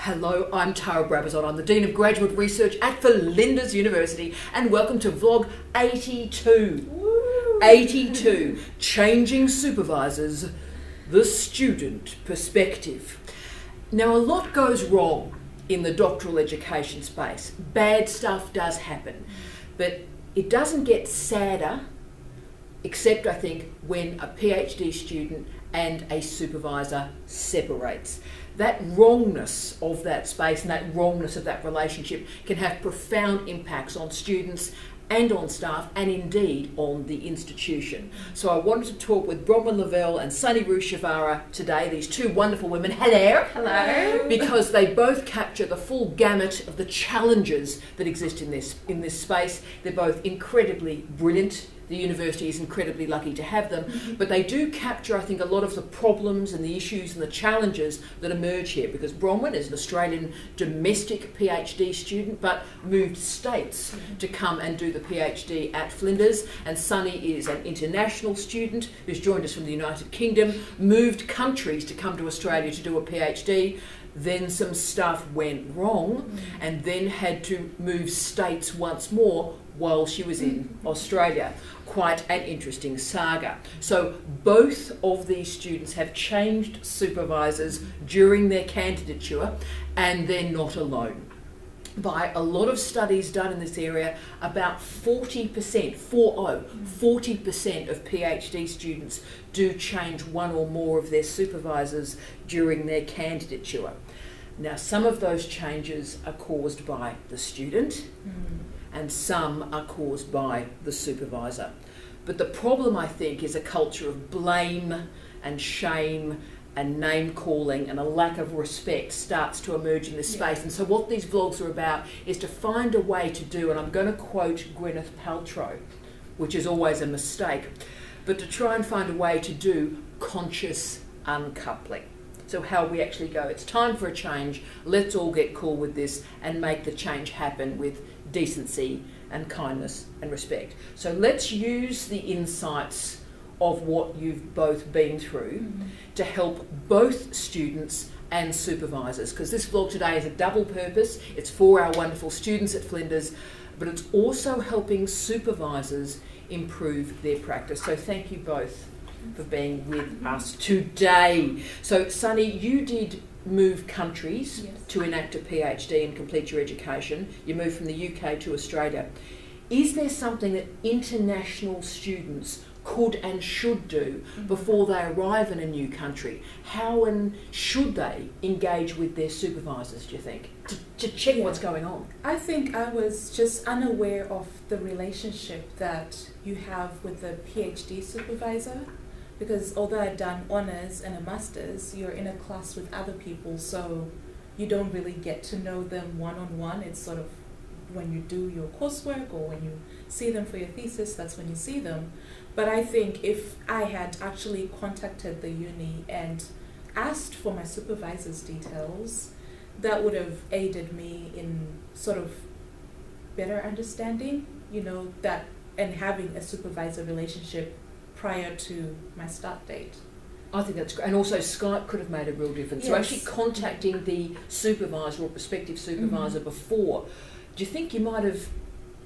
Hello, I'm Tara Brabazon. I'm the Dean of Graduate Research at Flinders University, and welcome to vlog 82. Woo. 82, Changing Supervisors, the Student Perspective. Now, a lot goes wrong in the doctoral education space. Bad stuff does happen, but it doesn't get sadder, except I think when a PhD student and a supervisor separates. That wrongness of that space and that wrongness of that relationship can have profound impacts on students and on staff and indeed on the institution. So I wanted to talk with Bronwyn Lavelle and Sunny Rushavara today, these two wonderful women. Hello. Hello. Because they both capture the full gamut of the challenges that exist in this space. They're both incredibly brilliant. The university is incredibly lucky to have them, but they do capture, I think, a lot of the problems and the issues and the challenges that emerge here, because Bronwyn is an Australian domestic PhD student but moved states to come and do the PhD at Flinders, and Sunny is an international student who's joined us from the United Kingdom, moved countries to come to Australia to do a PhD. Then some stuff went wrong and then had to move states once more while she was in Australia. Quite an interesting saga. So both of these students have changed supervisors during their candidature, and they're not alone. By a lot of studies done in this area, about 40% of PhD students do change one or more of their supervisors during their candidature. Now, some of those changes are caused by the student and some are caused by the supervisor. But the problem, I think, is a culture of blame and shame and name calling and a lack of respect starts to emerge in this space. And so what these vlogs are about is to find a way to do, and I'm going to quote Gwyneth Paltrow, which is always a mistake, but to try and find a way to do conscious uncoupling. So how we actually go, it's time for a change, let's all get cool with this and make the change happen with decency and kindness and respect. So let's use the insights of what you've both been through to help both students and supervisors, because this vlog today is a double purpose. It's for our wonderful students at Flinders, but it's also helping supervisors improve their practice. So thank you both for being with us today. So Sunny, you did move countries to enact a PhD and complete your education. You moved from the UK to Australia. Is there something that international students could and should do before they arrive in a new country? How and should they engage with their supervisors, do you think, to check what's going on? I think I was just unaware of the relationship that you have with the PhD supervisor, because although I'd done honours and a master's, you're in a class with other people, so you don't really get to know them one-on-one. It's sort of when you do your coursework or when you see them for your thesis, that's when you see them. But I think if I had actually contacted the uni and asked for my supervisor's details, that would have aided me in sort of better understanding, you know, that and having a supervisor relationship prior to my start date. I think that's great. And also Skype could have made a real difference. So actually contacting the supervisor or prospective supervisor before, do you think you might have,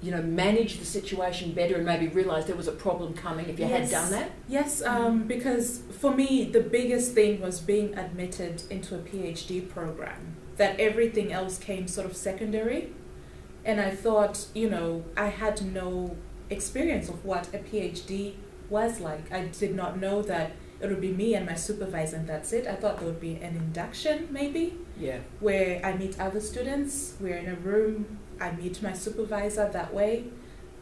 you know, managed the situation better and maybe realised there was a problem coming if you had done that? Yes, because for me the biggest thing was being admitted into a PhD program, that everything else came sort of secondary. And I thought, you know, I had no experience of what a PhD was like. I did not know that it would be me and my supervisor and that's it. I thought there would be an induction maybe, where I meet other students, we're in a room, I meet my supervisor that way,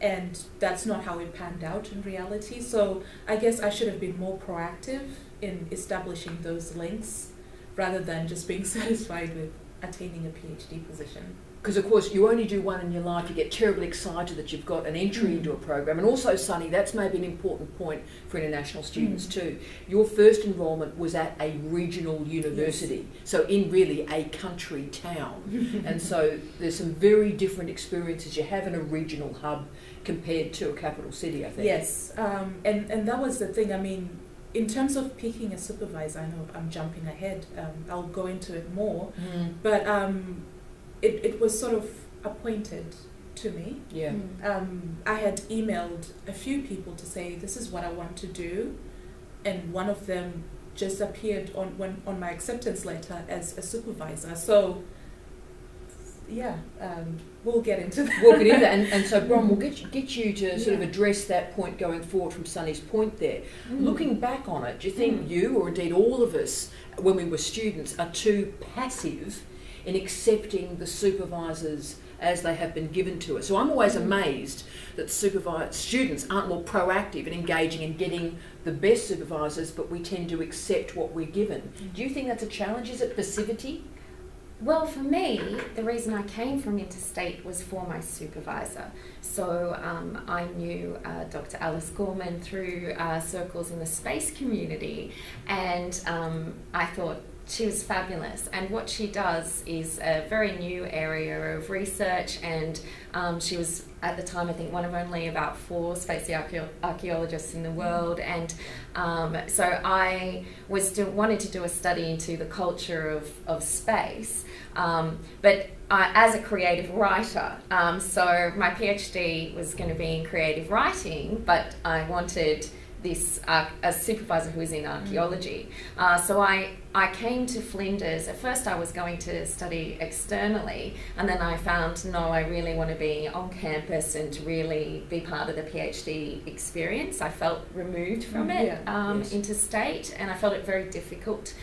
and that's not how it panned out in reality. So I guess I should have been more proactive in establishing those links rather than just being satisfied with attaining a PhD position. Because of course you only do one in your life, you get terribly excited that you've got an entry into a program. And also, Sunny, that's maybe an important point for international students too. Your first enrolment was at a regional university, so in really a country town. And so there's some very different experiences you have in a regional hub compared to a capital city, I think. Yes, and that was the thing. I mean, in terms of picking a supervisor, I know I'm jumping ahead. I'll go into it more, but it was sort of appointed to me. Yeah. I had emailed a few people to say this is what I want to do, and one of them just appeared on my acceptance letter as a supervisor. So yeah, we'll get into that. We'll get into that, and so Bron, we'll get you to sort of address that point going forward from Sunny's point there. Looking back on it, do you think you, or indeed all of us, when we were students, are too passive in accepting the supervisors as they have been given to us? So I'm always amazed that students aren't more proactive in engaging and getting the best supervisors, but we tend to accept what we're given. Do you think that's a challenge? Is it passivity? Well, for me, the reason I came from interstate was for my supervisor. So I knew Dr. Alice Gorman through circles in the space community, and I thought she was fabulous. And what she does is a very new area of research, and she was, at the time, I think one of only about 4 space archaeologists in the world. And so I wanted to do a study into the culture of space, but as a creative writer. So my PhD was going to be in creative writing, but I wanted this a supervisor who was in archaeology. So I came to Flinders. At first I was going to study externally, and then I found, no, I really want to be on campus and to really be part of the PhD experience. I felt removed from it, interstate, and I felt it very difficult.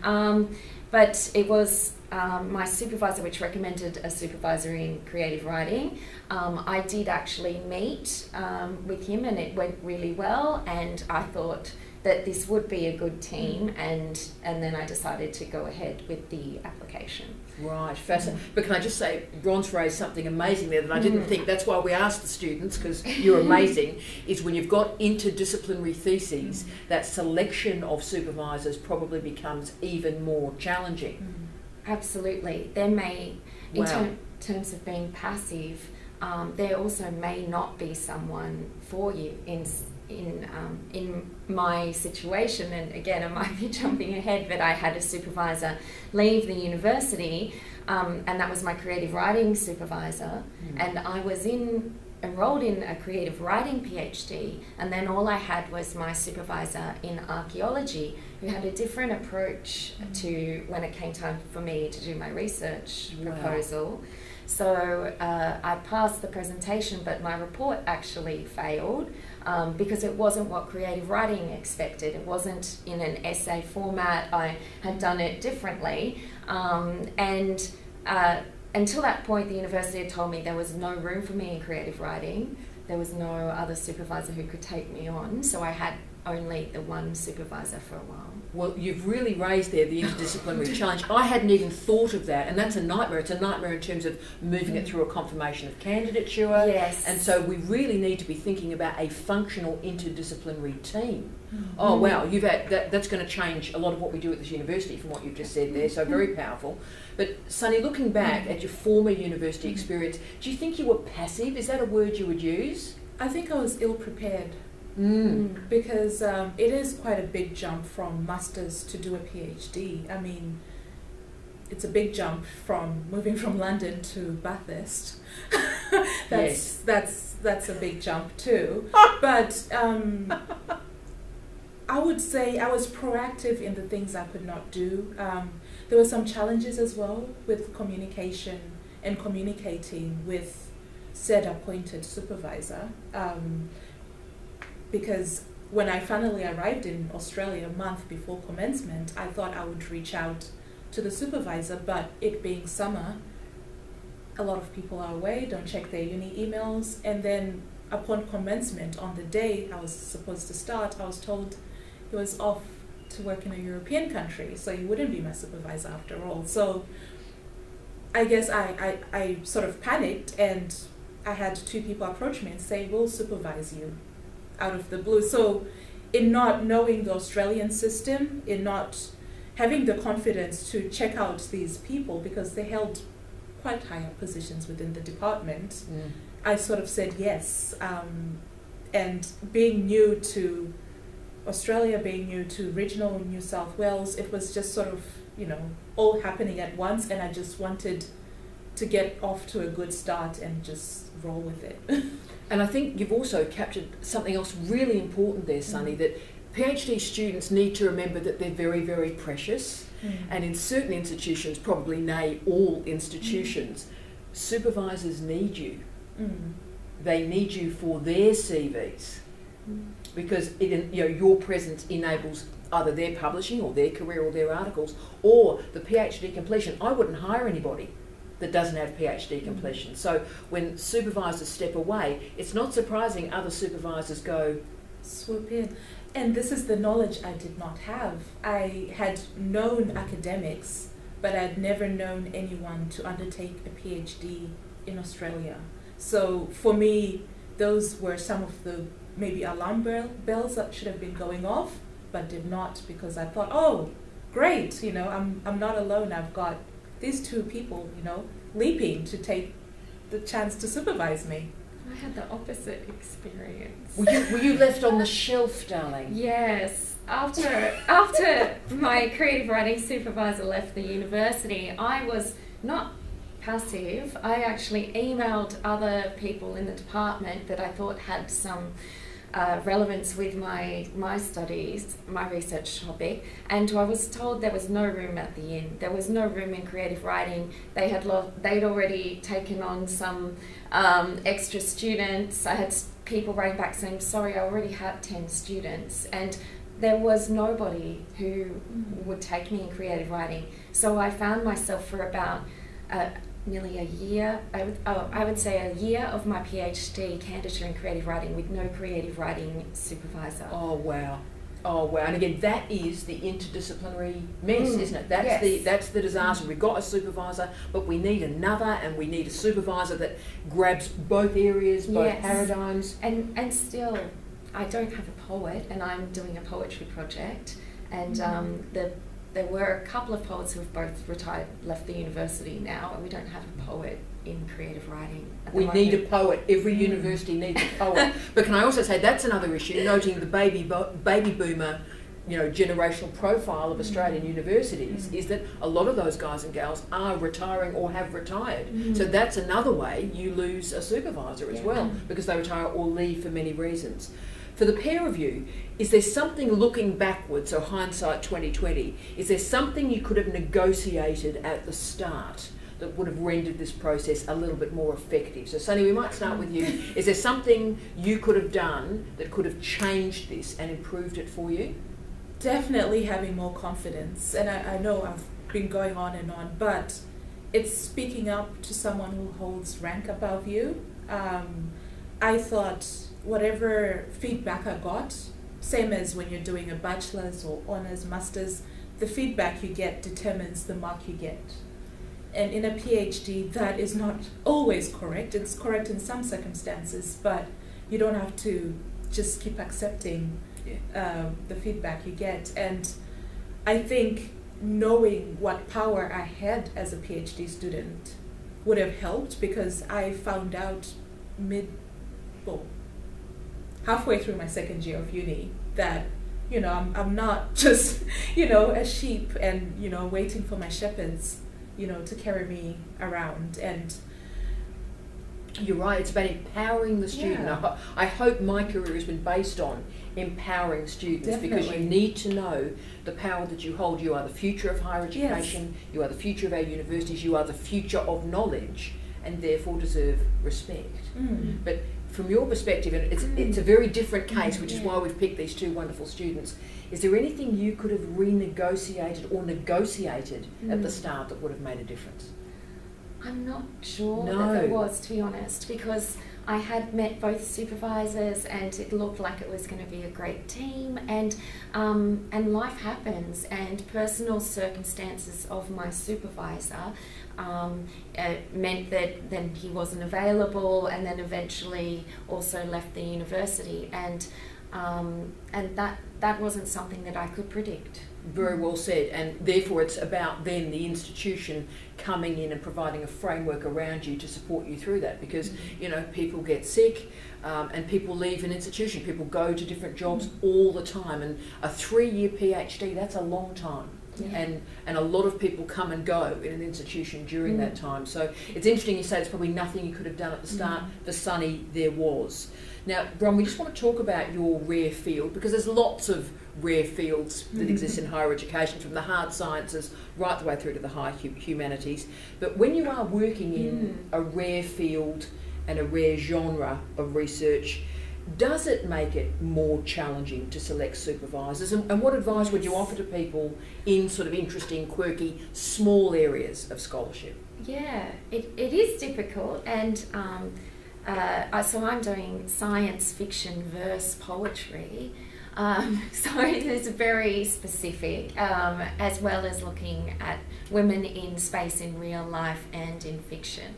But it was my supervisor which recommended a supervisor in creative writing. I did actually meet with him, and it went really well, and I thought that this would be a good team, and then I decided to go ahead with the application. Right, fascinating. But can I just say, Bron's raised something amazing there that I didn't think, that's why we asked the students, because you're amazing, is when you've got interdisciplinary theses, that selection of supervisors probably becomes even more challenging. Absolutely. There may, in terms of being passive, there also may not be someone for you in my situation. And again, I might be jumping ahead, but I had a supervisor leave the university, and that was my creative writing supervisor, and I was enrolled in a creative writing PhD, and then all I had was my supervisor in archaeology, who had a different approach to when it came time for me to do my research proposal. So I passed the presentation, but my report actually failed because it wasn't what creative writing expected. It wasn't in an essay format. I had done it differently, and until that point, the university had told me there was no room for me in creative writing. There was no other supervisor who could take me on, so I had only the one supervisor for a while. Well, you've really raised there the interdisciplinary challenge. I hadn't even thought of that, and that's a nightmare. It's a nightmare in terms of moving it through a confirmation of candidature. Yes. And so we really need to be thinking about a functional interdisciplinary team. Oh, wow, you've had that's going to change a lot of what we do at this university from what you've just said there, so very powerful. But Sunny, looking back at your former university experience, do you think you were passive? Is that a word you would use? I think I was ill-prepared. Because it is quite a big jump from masters to do a PhD. I mean, it's a big jump from moving from London to Bathurst. That's a big jump too. But I would say I was proactive in the things I could not do. There were some challenges as well with communication and communicating with said appointed supervisor. Because when I finally arrived in Australia a month before commencement, I thought I would reach out to the supervisor, but it being summer, a lot of people are away, don't check their uni emails, and then upon commencement, on the day I was supposed to start, I was told he was off to work in a European country, so he wouldn't be my supervisor after all. So I guess I sort of panicked, and I had 2 people approach me and say, we'll supervise you, out of the blue. So in not knowing the Australian system, in not having the confidence to check out these people because they held quite high positions within the department, I sort of said yes. And being new to Australia being new to regional New South Wales, it was just sort of, all happening at once, and I just wanted to get off to a good start and just roll with it. And I think you've also captured something else really important there, Sunny, that PhD students need to remember that they're very, very precious, and in certain institutions, probably nay, all institutions, supervisors need you. They need you for their CVs, because your presence enables either their publishing or their career or their articles or the PhD completion. I wouldn't hire anybody that doesn't have PhD completion. So when supervisors step away, it's not surprising other supervisors go, swoop in. And this is the knowledge I did not have. I had known academics, but I'd never known anyone to undertake a PhD in Australia. So for me, those were some of the maybe alarm bells that should have been going off, but did not, because I thought, oh, great, I'm not alone. I've got these two people, leaping to take the chance to supervise me. I had the opposite experience. Were you left on the shelf, darling? Yes. After my creative writing supervisor left the university, I was not passive. I actually emailed other people in the department that I thought had some relevance with my studies, my research topic, and I was told there was no room at the inn. There was no room in creative writing. They'd already taken on some extra students. I had people writing back saying, sorry, I already have 10 students, and there was nobody who would take me in creative writing. So I found myself for about nearly a year, I would say a year of my PhD candidature in creative writing with no creative writing supervisor. Oh wow. Oh wow. And again, that is the interdisciplinary mess, isn't it? That's the disaster. We've got a supervisor, but we need another, and we need a supervisor that grabs both areas, both paradigms. And still, I don't have a poet, and I'm doing a poetry project, and there were a couple of poets who have both retired, left the university now, and we don't have a poet in creative writing. We need a poet. Every university needs a poet. But can I also say that's another issue, noting the baby boomer, generational profile of Australian universities, is that a lot of those guys and gals are retiring or have retired. So that's another way you lose a supervisor as well, because they retire or leave for many reasons. For the pair of you, is there something looking backwards, so hindsight 2020, is there something you could have negotiated at the start that would have rendered this process a little bit more effective? So Sunny, we might start with you. Is there something you could have done that could have changed this and improved it for you? Definitely having more confidence. And I know I've been going on and on, but it's speaking up to someone who holds rank above you. I thought whatever feedback I got, same as when you're doing a bachelor's or honours, master's, the feedback you get determines the mark you get. And in a PhD, that is not always correct. It's correct in some circumstances, but you don't have to just keep accepting the feedback you get. And I think knowing what power I had as a PhD student would have helped, because I found out halfway through my second year of uni that, I'm not just, a sheep and, waiting for my shepherds, to carry me around. And you're right, it's about empowering the student. Yeah. I hope my career has been based on empowering students, because you need to know the power that you hold. You are the future of higher education, you are the future of our universities, you are the future of knowledge, and therefore deserve respect. But from your perspective, and it's a very different case, which is why we've picked these two wonderful students, is there anything you could have renegotiated or negotiated at the start that would have made a difference? I'm not sure that there was, to be honest, because I had met both supervisors and it looked like it was going to be a great team, and life happens, and personal circumstances of my supervisor meant that then he wasn't available, and then eventually also left the university. And And that wasn't something that I could predict. Very well said, and therefore it's about then the institution coming in and providing a framework around you to support you through that, because you know, people get sick and people leave an institution, people go to different jobs all the time, and a 3-year PhD, that's a long time. Yeah. And a lot of people come and go in an institution during that time. So it's interesting you say there's probably nothing you could have done at the start. For Sunny, there was. Now, Bron, we just want to talk about your rare field, because there's lots of rare fields that exist in higher education, from the hard sciences right the way through to the high humanities. But when you are working in a rare field and a rare genre of research, does it make it more challenging to select supervisors? And what advice would you offer to people in sort of interesting, quirky, small areas of scholarship? Yeah, it is difficult, and so I'm doing science fiction verse poetry, so it's very specific, as well as looking at women in space in real life and in fiction.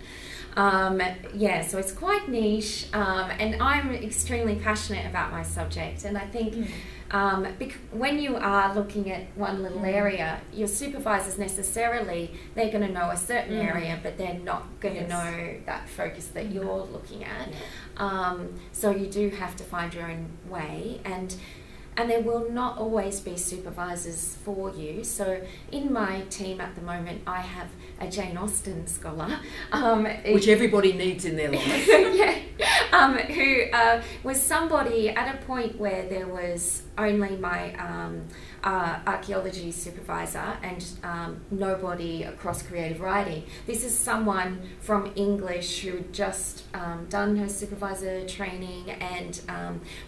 Yeah, so it's quite niche, and I'm extremely passionate about my subject, and I think when you are looking at one little area, your supervisors necessarily, they're going to know a certain area, but they're not going to know that focus that you're looking at. So you do have to find your own way, and there will not always be supervisors for you. So in my team at the moment, I have a Jane Austen scholar. Which everybody needs in their life. Who was somebody at a point where there was only my archaeology supervisor and nobody across creative writing. This is someone from English who had just done her supervisor training and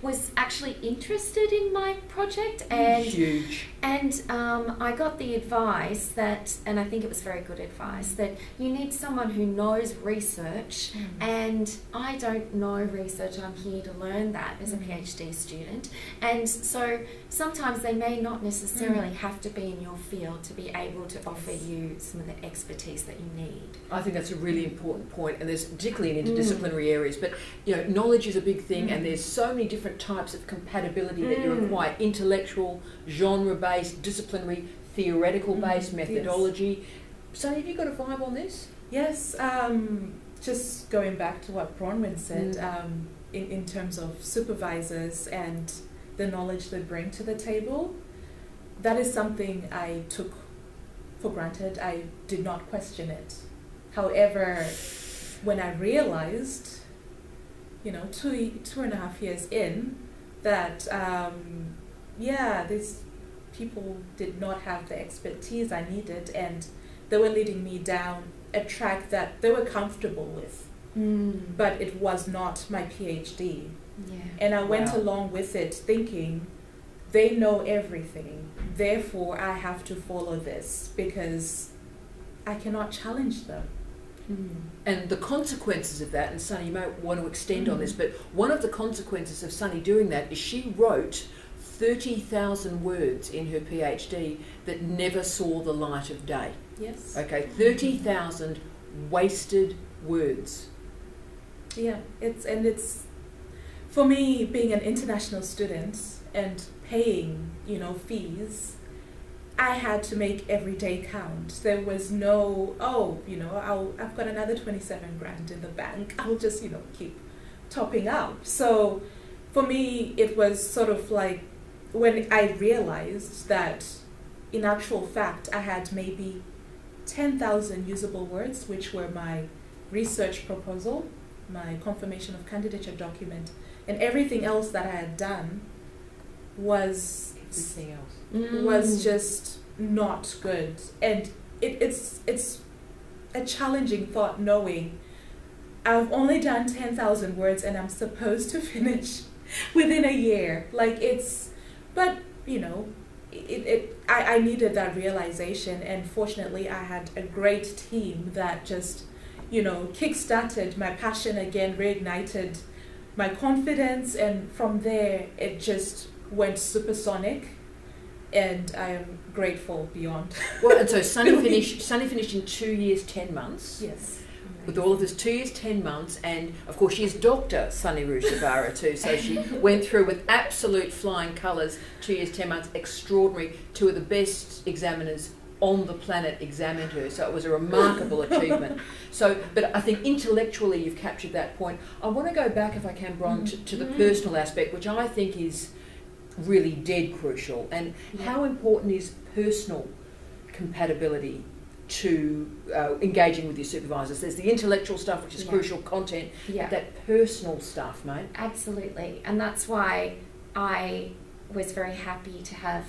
was actually interested in my project. And huge. And I got the advice that, and I think it was very good advice, that you need someone who knows research, and I don't know research, I'm here to learn that as a PhD student. And so sometimes they may not necessarily have to be in your field to be able to offer you some of the expertise that you need. I think that's a really important point, and there's particularly in interdisciplinary areas, but you know, knowledge is a big thing, and there's so many different types of compatibility that you require: intellectual, genre-based, disciplinary, theoretical-based methodology. Sunny, have you got a vibe on this? Yes, just going back to what Bronwyn said, in terms of supervisors and the knowledge they bring to the table, that is something I took for granted. I did not question it. However, when I realized, you know, 2.5 years in, that these people did not have the expertise I needed, and they were leading me down a track that they were comfortable with, but it was not my PhD. And I went along with it thinking, they know everything, therefore I have to follow this because I cannot challenge them. And the consequences of that, and Sunny, you might want to extend on this, but one of the consequences of Sunny doing that is she wrote 30,000 words in her PhD that never saw the light of day. Yes. Okay, 30,000 wasted words. Yeah, it's for me, being an international student and paying, you know, fees, I had to make every day count. There was no, I've got another 27 grand in the bank, I'll just, you know, keep topping up. So for me, it was sort of like when I realized that in actual fact, I had maybe 10,000 usable words, which were my research proposal, my confirmation of candidature document, and everything else that I had done was just not good. And it's a challenging thought, knowing I've only done 10,000 words and I'm supposed to finish within a year. But you know, I needed that realization, and fortunately I had a great team that just, you know, kickstarted my passion again, reignited my confidence, and from there it just went supersonic, and I am grateful beyond. Well, and so Sunny finished in 2 years, 10 months. Yes. with all of this 2 years, 10 months, and of course she's Dr. Sunny Rushavara too, so she went through with absolute flying colours, 2 years, 10 months, extraordinary. Two of the best examiners on the planet examined her, so it was a remarkable achievement. So, but I think intellectually you've captured that point. I want to go back, if I can, Bron, to the personal aspect, which I think is really dead crucial, and how important is personal compatibility to engaging with your supervisors. There's the intellectual stuff, which is crucial content, but that personal stuff, mate. Absolutely, and that's why I was very happy to have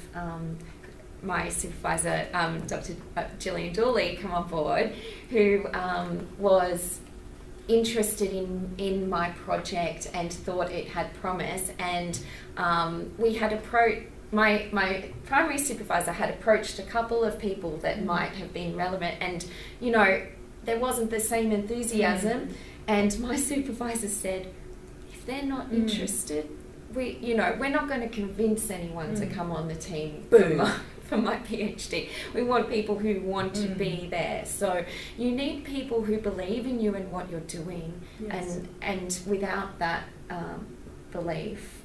my supervisor, Dr. Gillian Dooley, come on board, who was interested in my project and thought it had promise, and we had approached my primary supervisor had approached a couple of people that might have been relevant, and you know there wasn't the same enthusiasm, and my supervisor said, if they're not interested, we're not going to convince anyone to come on the team for my PhD. We want people who want to be there. So you need people who believe in you and what you're doing, and without that belief,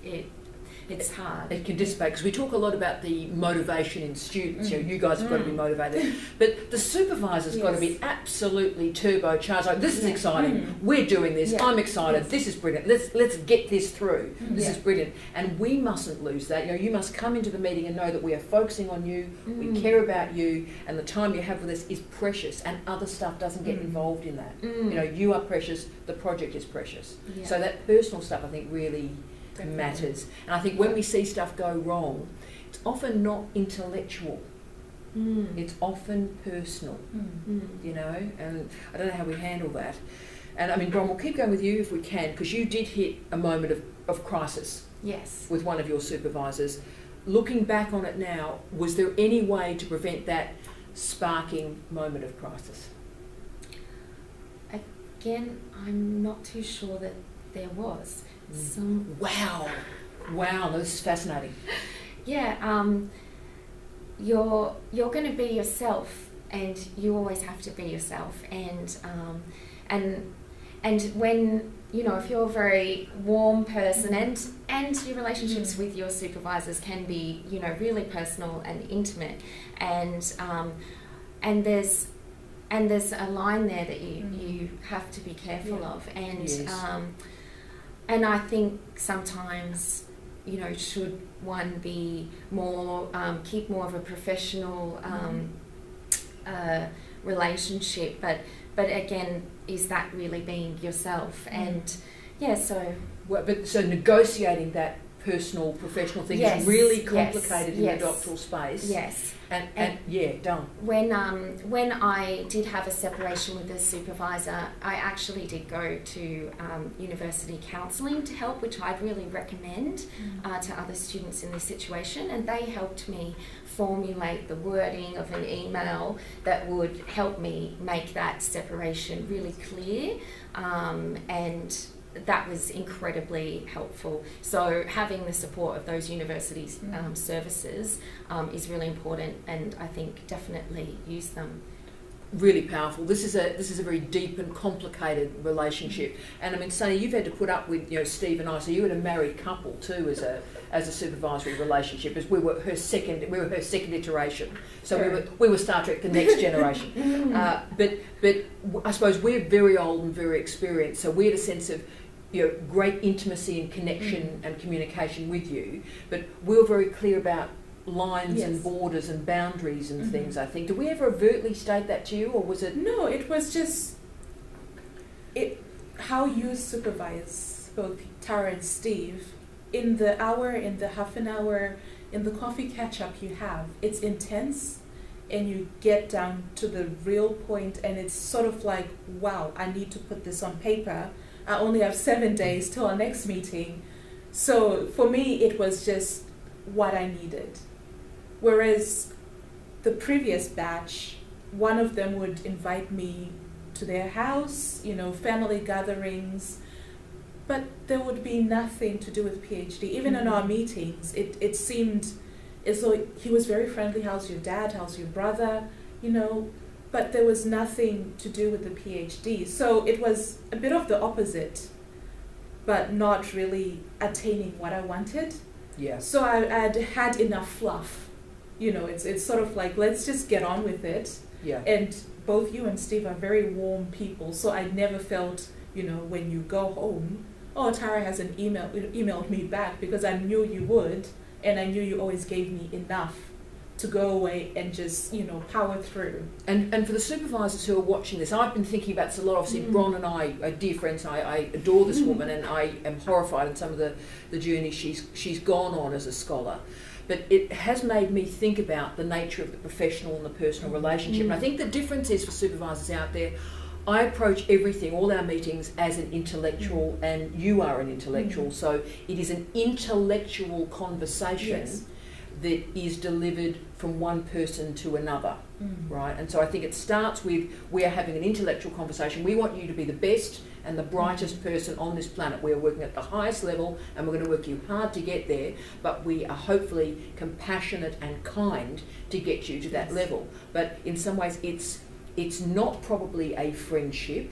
it's hard. It can dissipate, because we talk a lot about the motivation in students. You know, you guys have got to be motivated, but the supervisor's got to be absolutely turbocharged. Like, this is exciting. We're doing this. I'm excited. This is brilliant. Let's get this through. This is brilliant, and we mustn't lose that. You know, you must come into the meeting and know that we are focusing on you. We care about you, and the time you have with us is precious, and other stuff doesn't get involved in that. You know, you are precious. The project is precious. So that personal stuff, I think, really matters. And I think when we see stuff go wrong, it's often not intellectual. It's often personal, you know, and I don't know how we handle that. And I mean, Bron, we'll keep going with you if we can, because you did hit a moment of crisis with one of your supervisors. Looking back on it now, was there any way to prevent that sparking moment of crisis? Again, I'm not too sure that there was. Wow, this is fascinating. Yeah, you're going to be yourself, and you always have to be yourself. And when if you're a very warm person, and your relationships with your supervisors can be really personal and intimate, and there's a line there that you have to be careful of, and I think sometimes, should one be more, keep more of a professional relationship, but again, is that really being yourself? And so negotiating that personal, professional thing is really complicated in the doctoral space. And done. When I did have a separation with the supervisor, I actually did go to university counselling to help, which I'd really recommend to other students in this situation, and they helped me formulate the wording of an email that would help me make that separation really clear, and that was incredibly helpful. So having the support of those university services is really important, and I think definitely use them. Really powerful. This is a very deep and complicated relationship, and I mean, Sunny, you've had to put up with Steve and I. So you had a married couple too as a supervisory relationship, as we were her second iteration. So we were Star Trek: The Next Generation. But I suppose we're very old and very experienced, so we had a sense of great intimacy and connection and communication with you. But we were very clear about lines and borders and boundaries and things, I think. Did we ever overtly state that to you, or was it? No, it was just how you supervise both Tara and Steve in the hour, in the half an hour, in the coffee catch-up you have. It's intense, and you get down to the real point, and it's sort of like, wow, I need to put this on paper. I only have 7 days till our next meeting. So for me, it was just what I needed. Whereas the previous batch, one of them would invite me to their house, family gatherings, but there would be nothing to do with PhD. Even in our meetings, it seemed as though he was very friendly. How's your dad? How's your brother? but there was nothing to do with the PhD. So it was a bit of the opposite, but not really attaining what I wanted. Yeah. So I'd had enough fluff. You know, it's sort of like, let's just get on with it. Yeah. And both you and Steve are very warm people, so I never felt, you know, when you go home, oh, Tara hasn't emailed me back, because I knew you would, and I knew you always gave me enough to go away and just, you know, power through. And for the supervisors who are watching this, I've been thinking about this a lot. Obviously, Bron and I are dear friends. I adore this woman, and I am horrified in some of the journey she's gone on as a scholar. But it has made me think about the nature of the professional and the personal relationship. And I think the difference is, for supervisors out there, I approach everything, all our meetings, as an intellectual, and you are an intellectual. So it is an intellectual conversation that is delivered from one person to another, right? And so I think it starts with, we are having an intellectual conversation. We want you to be the best and the brightest person on this planet. We are working at the highest level, and we're going to work you hard to get there, but we are hopefully compassionate and kind to get you to that level. But in some ways, it's not probably a friendship.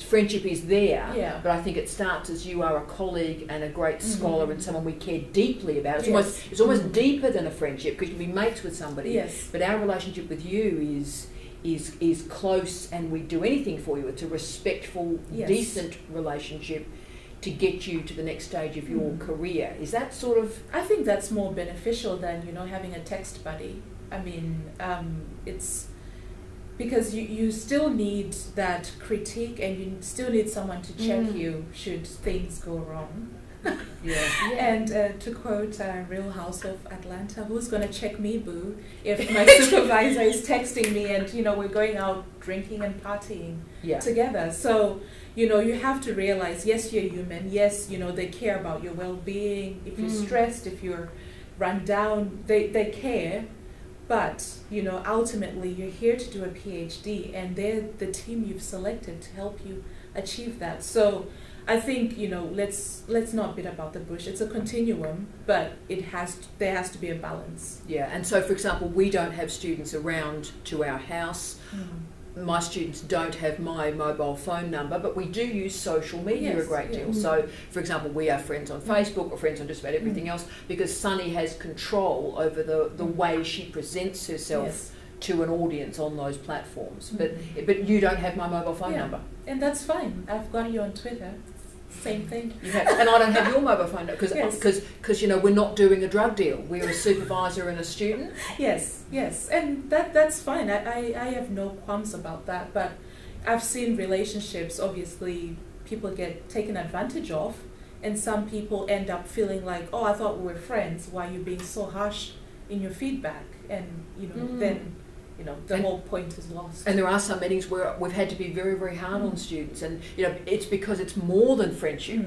Friendship is there, but I think it starts as, you are a colleague and a great scholar and someone we care deeply about. It's almost deeper than a friendship, because you can be mates with somebody. But our relationship with you is close, and we'd do anything for you. It's a respectful, decent relationship to get you to the next stage of your career. Is that sort of... I think that's more beneficial than, you know, having a text buddy. I mean, it's... because you still need that critique, and you still need someone to check you should things go wrong. And to quote Real House of Atlanta, who's going to check me, boo, if my supervisor is texting me and, you know, we're going out drinking and partying together. So, you know, you have to realize, yes, you're human. Yes, you know, they care about your well-being. If you're stressed, if you're run down, they care. But, you know, ultimately you're here to do a PhD, and they're the team you've selected to help you achieve that. So I think, you know, let's not beat about the bush. It's a continuum, but there has to be a balance. Yeah, and so, for example, we don't have students around to our house. My students don't have my mobile phone number, but we do use social media a great deal. So, for example, we are friends on Facebook, or friends on just about everything else, because Sunny has control over the way she presents herself to an audience on those platforms. But you don't have my mobile phone number. And that's fine. I've got you on Twitter. Same thing. And I don't have your mobile phone number, because you know, we're not doing a drug deal. We're a supervisor and a student. Yes, and that's fine. I have no qualms about that. But I've seen relationships, obviously, people get taken advantage of, and some people end up feeling like, oh, I thought we were friends. Why are you being so harsh in your feedback? And, you know, then, you know, the whole point is lost. And there are some meetings where we've had to be very, very hard on students, and, you know, it's because it's more than friendship,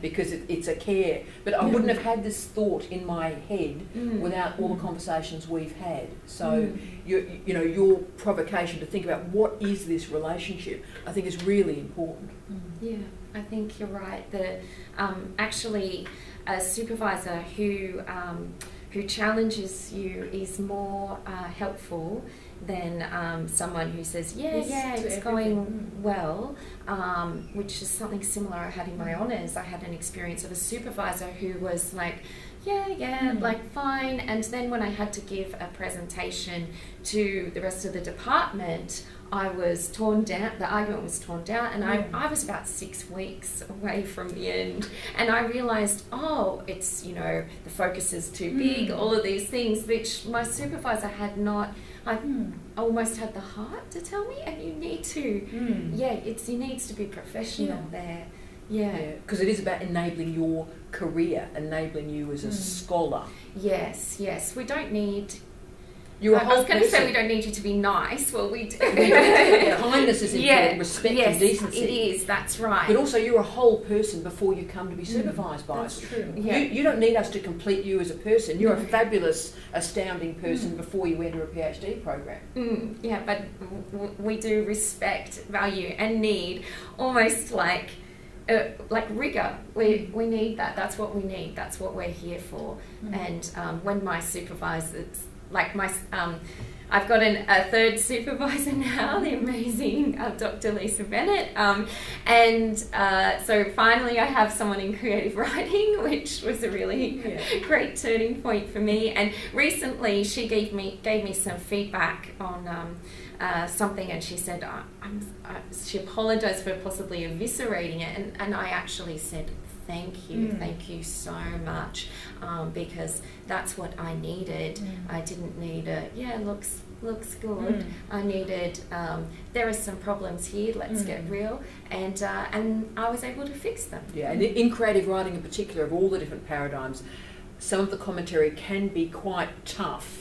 because it's a care. But I wouldn't have had this thought in my head without all the conversations we've had. So, you know, your provocation to think about what is this relationship, I think, is really important. Yeah, I think you're right. Actually, a supervisor who challenges you is more helpful than someone who says, it's going well, which is something similar I had in my honours. I had an experience of a supervisor who was like, like fine, and then when I had to give a presentation to the rest of the department, I was torn down, the argument was torn down, and I was about 6 weeks away from the end, and I realised, oh, it's, you know, the focus is too big, all of these things, which my supervisor had not, I almost had the heart to tell me, and you need to, he needs to be professional there. Because it is about enabling your career, enabling you as a scholar. Yes, we don't need... I was going to say we don't need you to be nice. Well, we do. Kindness is important, respect and decency. It is, that's right. But also, you're a whole person before you come to be supervised by us. That's true. You don't need us to complete you as a person. You're a fabulous, astounding person before you enter a PhD program. But we do respect, value and need, almost like rigour. We need that. That's what we need. That's what we're here for. And when my supervisors like my, I've got a third supervisor now, the amazing Dr. Lisa Bennett, and so finally I have someone in creative writing, which was a really great turning point for me. And recently she gave me some feedback on something, and she said she apologised for possibly eviscerating it, and I actually said, thank you so much, because that's what I needed. I didn't need looks good. I needed, there are some problems here, let's get real, and I was able to fix them. Yeah, and in creative writing in particular, of all the different paradigms, some of the commentary can be quite tough,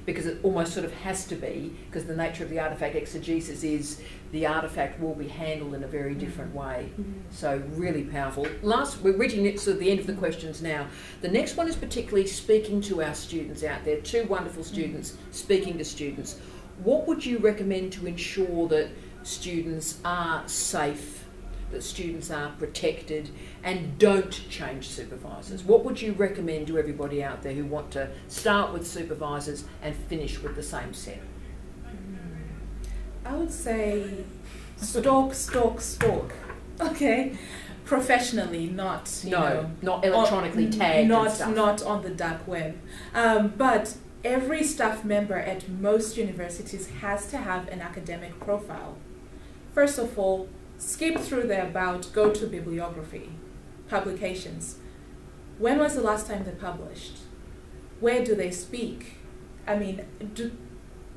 because it almost sort of has to be, because the nature of the artefact exegesis is the artefact will be handled in a very different way. So really powerful. We're reaching to the end of the questions now. The next one is particularly speaking to our students out there, two wonderful students speaking to students. What would you recommend to ensure that students are safe, that students are protected and don't change supervisors? What would you recommend to everybody out there who want to start with supervisors and finish with the same set? I would say stalk. Okay, professionally, not not electronically tagged, not on the dark web. But every staff member at most universities has to have an academic profile. First of all, skip through the about, go to bibliography, publications. When was the last time they published? Where do they speak? I mean,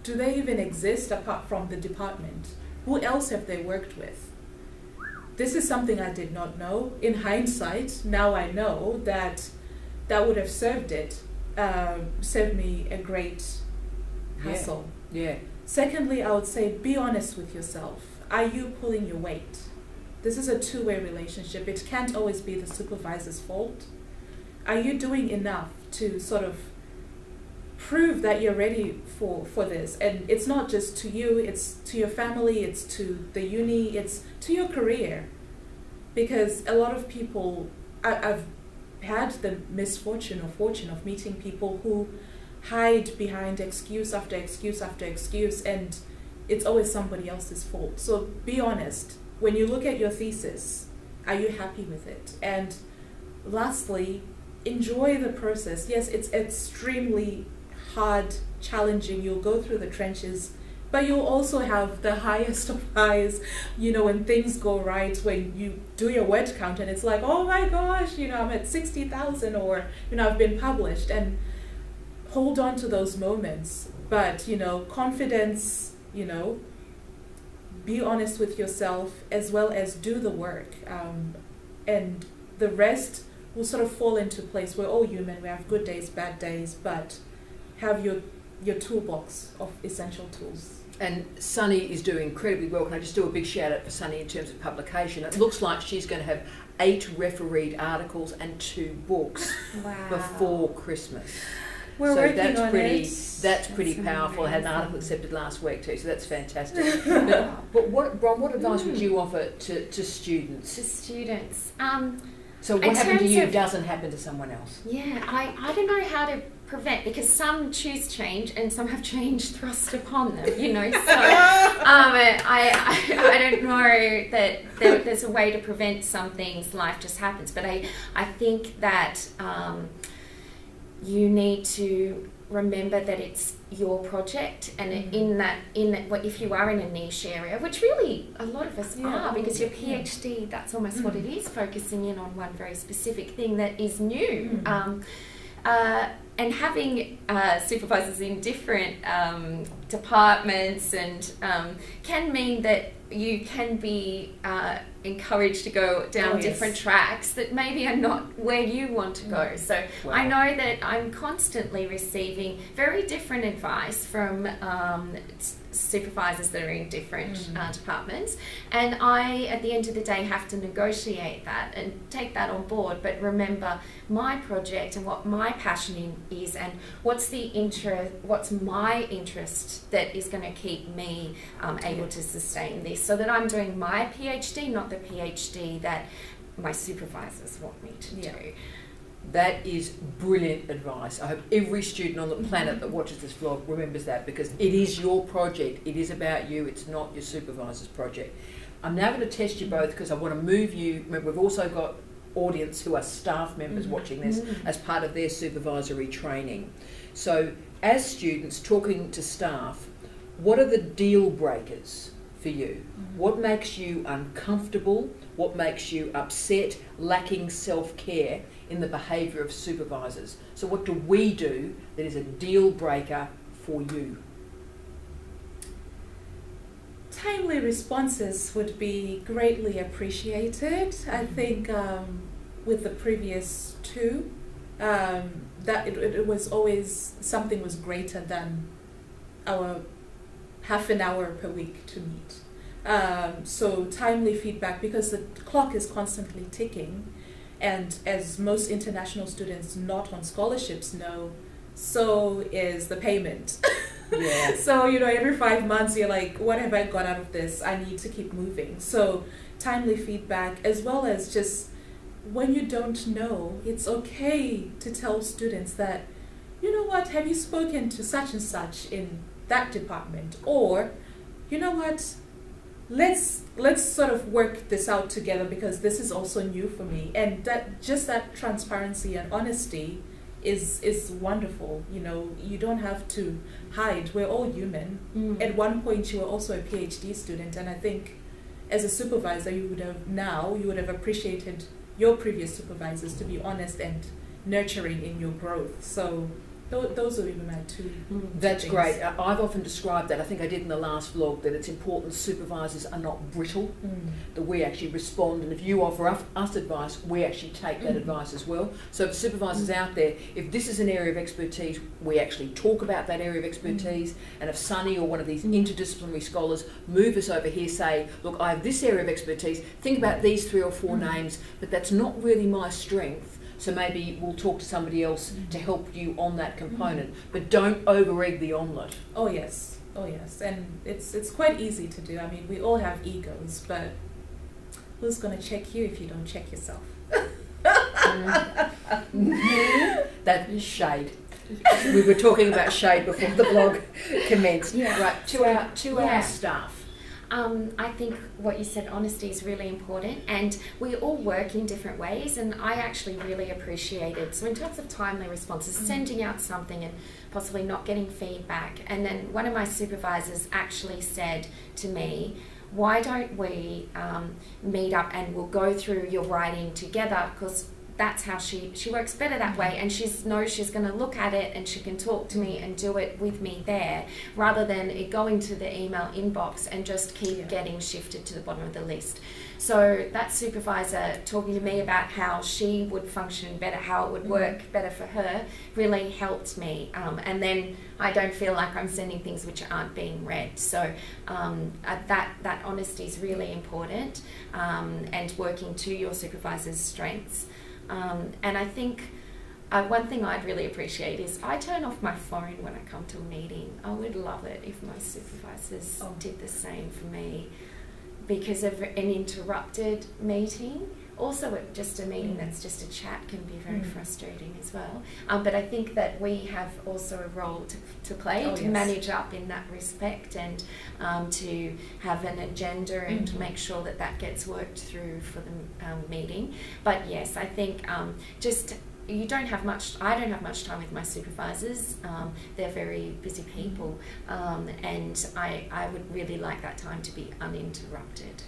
do they even exist apart from the department? Who else have they worked with? This is something I did not know. In hindsight, now I know that would have served me a great hassle. Yeah. Secondly, I would say be honest with yourself. Are you pulling your weight? This is a two-way relationship. It can't always be the supervisor's fault. Are you doing enough to sort of prove that you're ready for this? And it's not just to you, it's to your family, it's to the uni, it's to your career. Because a lot of people, I've had the misfortune or fortune of meeting people who hide behind excuse after excuse after excuse, and it's always somebody else's fault. So be honest. When you look at your thesis, are you happy with it? And lastly, enjoy the process. Yes, it's extremely hard, challenging. You'll go through the trenches, but you'll also have the highest of highs, when things go right, when you do your word count and it's like, oh my gosh, I'm at 60,000, or, I've been published. And hold on to those moments. But, confidence, be honest with yourself, as well as do the work. And the rest will sort of fall into place. We're all human. We have good days, bad days, but have your toolbox of essential tools. And Sunny is doing incredibly well. Can I just do a big shout out for Sunny in terms of publication? It looks like she's going to have 8 refereed articles and 2 books before Christmas. We're so working that's on pretty. it. That's pretty powerful. I had an article accepted last week too, so that's fantastic. but what advice would you offer to students? To students. So what happened to you doesn't happen to someone else. Yeah, I don't know how to prevent, because some choose change and some have change thrust upon them. So I don't know that there's a way to prevent some things. Life just happens, but I think that. You need to remember that it's your project, and in that, if you are in a niche area, which really a lot of us are, because your PhD, that's almost what it is, focusing in on one very specific thing that is new. And having supervisors in different departments and can mean that you can be encouraged to go down different tracks that maybe are not where you want to go. So I know that I'm constantly receiving very different advice from supervisors that are in different departments, and I, at the end of the day, have to negotiate that and take that on board, but remember my project and what my passion is, and what's my interest that is going to keep me able to sustain this, so that I'm doing my PhD, not the PhD that my supervisors want me to do. That is brilliant advice. I hope every student on the planet that watches this vlog remembers that, because it is your project. It is about you. It's not your supervisor's project. I'm now going to test you both because I want to move you. Remember, we've also got audience who are staff members watching this as part of their supervisory training. So as students talking to staff, what are the deal breakers for you? What makes you uncomfortable? What makes you upset, lacking self-care in the behaviour of supervisors? So what do we do that is a deal breaker for you? Timely responses would be greatly appreciated. I think with the previous two, that it was always something was greater than our half an hour per week to meet. So timely feedback, because the clock is constantly ticking, and as most international students not on scholarships know, so is the payment. Yeah. So, you know, every 5 months you're like, what have I got out of this? I need to keep moving. So timely feedback, as well as just when you don't know, it's okay to tell students that, you know what, have you spoken to such and such in that department? Or, you know what, let's sort of work this out together because this is also new for me. And that just that transparency and honesty is wonderful. You know, you don't have to hide. We're all human. At one point you were also a PhD student, and I think as a supervisor you would have appreciated your previous supervisors to be honest and nurturing in your growth. So those are even my two. That's things. great. I've often described that, I think I did in the last vlog, that it's important supervisors are not brittle, that we actually respond, and if you offer us advice, we actually take that advice as well. So for supervisors out there, if this is an area of expertise, we actually talk about that area of expertise, and if Sunny or one of these interdisciplinary scholars move us over here, say, look, I have this area of expertise, think about these 3 or 4 names, but that's not really my strength. So maybe we'll talk to somebody else to help you on that component, but don't over-egg the omelette. Oh yes, and it's quite easy to do. I mean, we all have egos, but who's going to check you if you don't check yourself? That's shade. We were talking about shade before the vlog commenced. Yeah. Right, to our staff. I think what you said, honesty, is really important, and we all work in different ways, and I actually really appreciated, so in terms of timely responses, sending out something and possibly not getting feedback, and then one of my supervisors actually said to me, why don't we meet up and we'll go through your writing together, because that's how she works better that way, and she knows she's going to look at it and she can talk to me and do it with me there, rather than it going to the email inbox and just keep getting shifted to the bottom of the list. So that supervisor talking to me about how she would function better, how it would work better for her, really helped me, and then I don't feel like I'm sending things which aren't being read. So that honesty is really important, and working to your supervisor's strengths. And I think one thing I'd really appreciate is I turn off my phone when I come to a meeting. I would love it if my supervisors did the same for me, because of an interrupted meeting, also just a meeting that's just a chat, can be very frustrating as well. But I think that we have also a role to play to manage up in that respect, and to have an agenda and to make sure that that gets worked through for the meeting. But yes, I think just I don't have much time with my supervisors. They're very busy people, and I would really like that time to be uninterrupted.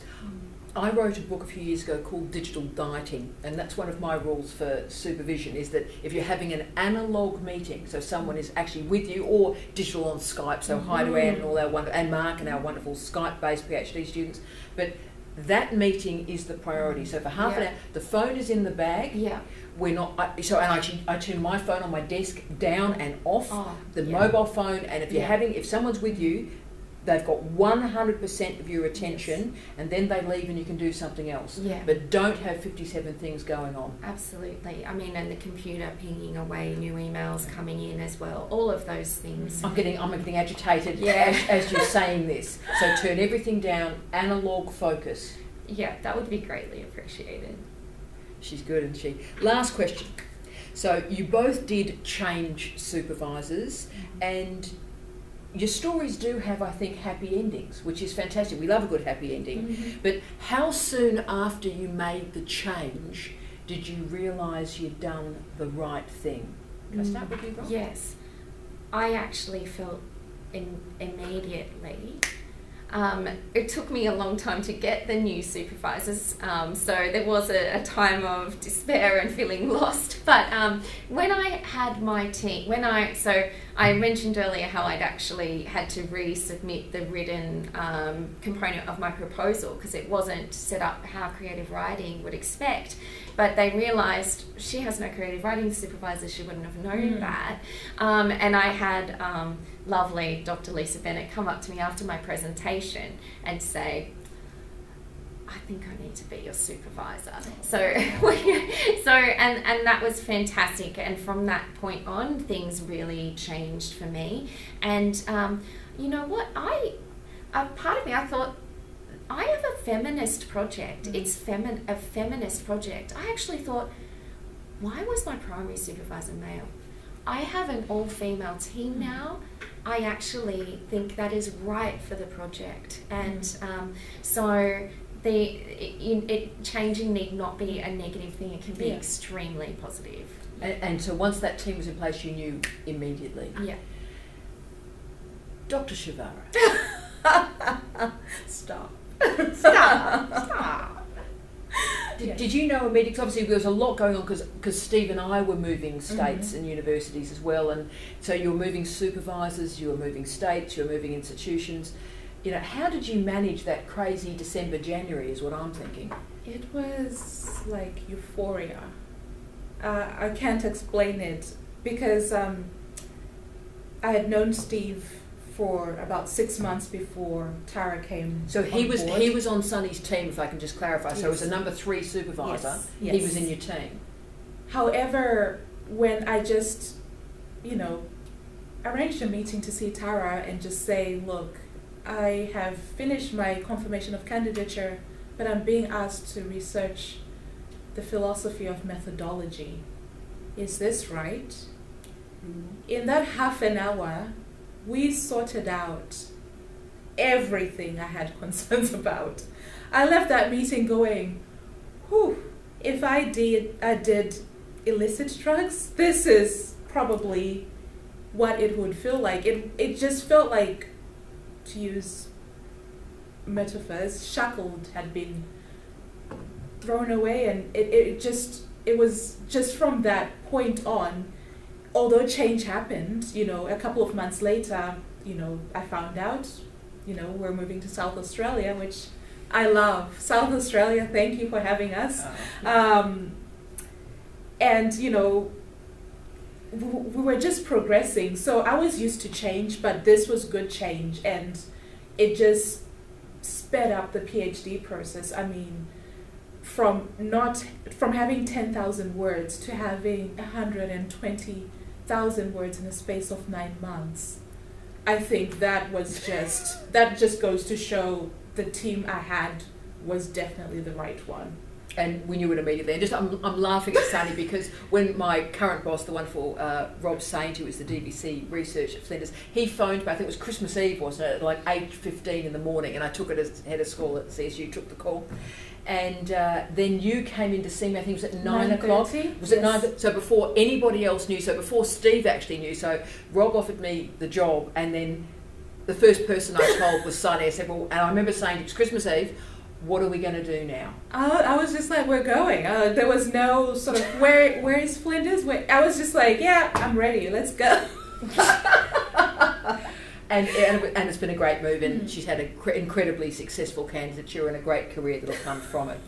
I wrote a book a few years ago called Digital Dieting, and that's one of my rules for supervision, is that if you're having an analogue meeting, so someone is actually with you, or digital on Skype, so hi to Anne and all our and Mark and our wonderful Skype-based PhD students, but that meeting is the priority. So for half an hour, the phone is in the bag. We're not. I turn my phone on my desk down and off, the mobile phone, and if someone's with you, they've got 100% of your attention, and then they leave and you can do something else. But don't have 57 things going on. Absolutely. I mean, and the computer pinging away, new emails coming in as well, all of those things. I'm getting agitated as you're saying this. So turn everything down, analog focus. Yeah, that would be greatly appreciated. She's good, isn't she? Last question. So you both did change supervisors, and your stories do have, I think, happy endings, which is fantastic. We love a good happy ending. But how soon after you made the change did you realise you'd done the right thing? Can I start with you, Rob? Yes. I actually felt immediately. It took me a long time to get the new supervisors, so there was a time of despair and feeling lost. But when I had my team, so I mentioned earlier how I'd actually had to resubmit the written component of my proposal because it wasn't set up how creative writing would expect. But they realised she has no creative writing supervisor, she wouldn't have known that. And I had lovely Dr. Lisa Bennett come up to me after my presentation and say, I think I need to be your supervisor. So, and that was fantastic. And from that point on, things really changed for me. And you know what? Part of me, I thought, I have a feminist project. It's a feminist project. I actually thought, why was my primary supervisor male? I have an all-female team now. I actually think that is right for the project. And so changing need not be a negative thing. It can be extremely positive. And so once that team was in place, you knew immediately. Yeah. Dr. Shavara. Stop. Did you know immediately? 'Cause obviously there was a lot going on because Steve and I were moving states and universities as well, and so you were moving supervisors, you were moving states, you were moving institutions. You know, how did you manage that crazy December, January is what I'm thinking. It was like euphoria. I can't explain it because I had known Steve for about 6 months before Tara came. So he on board. he was on Sonny's team, if I can just clarify. Yes. So as a number 3 supervisor, Yes. he was in your team. However, when I just, arranged a meeting to see Tara and just say, look, I have finished my confirmation of candidature, but I'm being asked to research the philosophy of methodology. Is this right? In that half an hour, we sorted out everything I had concerns about. I left that meeting going, whew, if I did illicit drugs, this is probably what it would feel like. It just felt like, to use metaphors, shackled had been thrown away, and it was just from that point on. Although change happened, a couple of months later, I found out, we're moving to South Australia, which I love. South Australia, thank you for having us. And, we were just progressing. So I was used to change, but this was good change. And it just sped up the PhD process. I mean, from having 10,000 words to having 120,000 words in the space of 9 months. I think that just goes to show the team I had was definitely the right one. And we knew it immediately. And I'm laughing at Sunny because when my current boss, the wonderful Rob Saint, who was the DVC research at Flinders, he phoned me, I think it was Christmas Eve, wasn't it, at like 8:15 in the morning, and I took it as head of school at CSU, took the call. And then you came in to see me, I think it was at 9 o'clock. Was it 9? So before anybody else knew, so before Steve actually knew, so Rob offered me the job, and then the first person I told was Sunny. I said, well, and I remember saying, it's Christmas Eve, what are we going to do now? I was just like, we're going. There was no sort of, where is Flinders? I was just like, yeah, I'm ready, let's go. And it's been a great move, and she's had an incredibly successful candidature and a great career that'll come from it.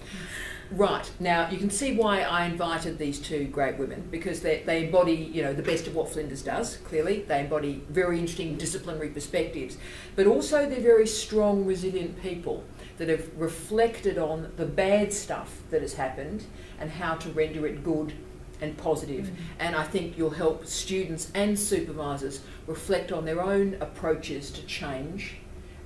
Right, now you can see why I invited these two great women, because they embody, the best of what Flinders does, clearly. They embody very interesting disciplinary perspectives, but also they're very strong, resilient people that have reflected on the bad stuff that has happened and how to render it good and positive. And I think you'll help students and supervisors reflect on their own approaches to change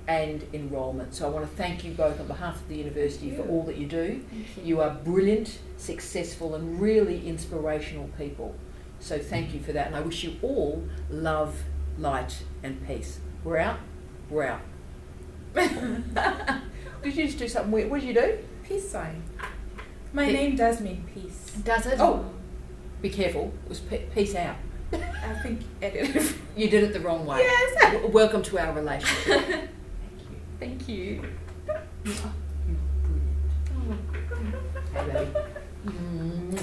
and enrolment. So I want to thank you both on behalf of the university for all that you do. You are brilliant, successful and really inspirational people. So thank you for that, and I wish you all love, light, and peace. We're out. We're out. Did you just do something weird? What did you do? Peace sign. My name does mean peace. Does it? Oh, be careful. It was peace out. I think edit. You did it the wrong way. Yes. Welcome to our relationship. Thank you. Oh, hey, baby.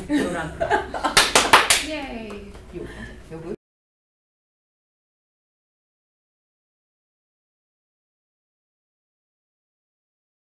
Well done. Yay. You're